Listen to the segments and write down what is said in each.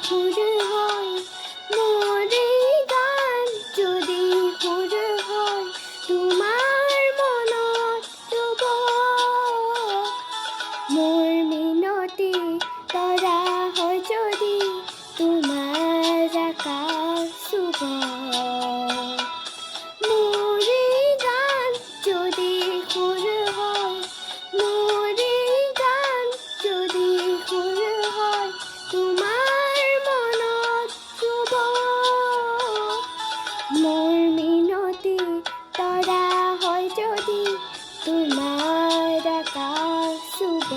সুৰ হয় মোৰ এই গান যদি সুৰ হয় তোমাৰ মনত ৰ'ব মোৰ মিনতি তৰা হয় যদি তোমাৰ আকাশ চুব মোৰ এই গান যদি সুৰ হয় মোৰ এই গান যদি সুৰ হয় তোমাৰ মনত চুব মোৰ মিনতি তৰা হয় যদি তোমাৰ আকাশ চুব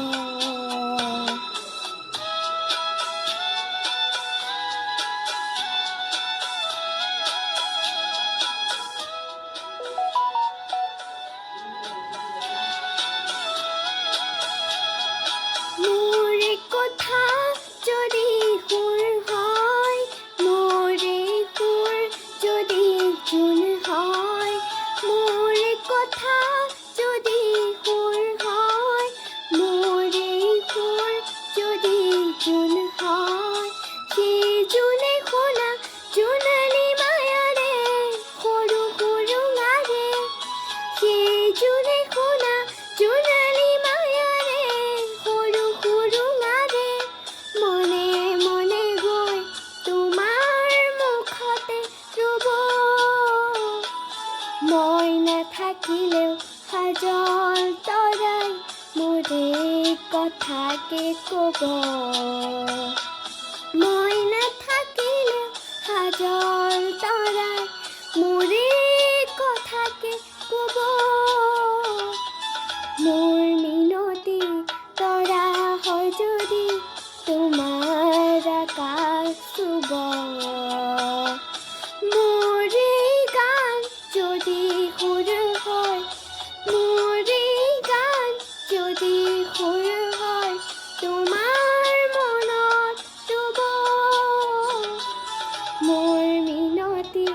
মোৰ কথা যদি সুৰ হয় মোৰ সুৰ যদি জোন হয় মোৰ কথা যদি সুৰ হয় মোৰ সুৰ যদি জোন হয় সেই জোনে শুনা জোনালী মায়াৰে সৰু সুৰুঙাৰে সেই জোনে শুনা জোনালী মায়াৰে সৰু সুৰুঙাৰে মনে মনে গৈ তোমাৰ মুখতে ৰ'ব মই নাথাকিলেও সাজল তৰাই মোৰে কথাকে ক'ব মই নাথাকিলেও সাজল তৰাই মোৰে কথাকে ক'ব মোৰ মিনতি তৰা হয় যদি তোমাৰ আকাশ চুব মোৰ এই গান যদি সুৰ হয় মোৰ এই গান যদি সুৰ হয় তোমাৰ মনত ৰ'ব মোৰ মিনতি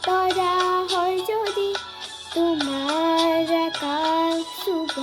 তৰা হয় যদি তোমাৰ আকাশ চুব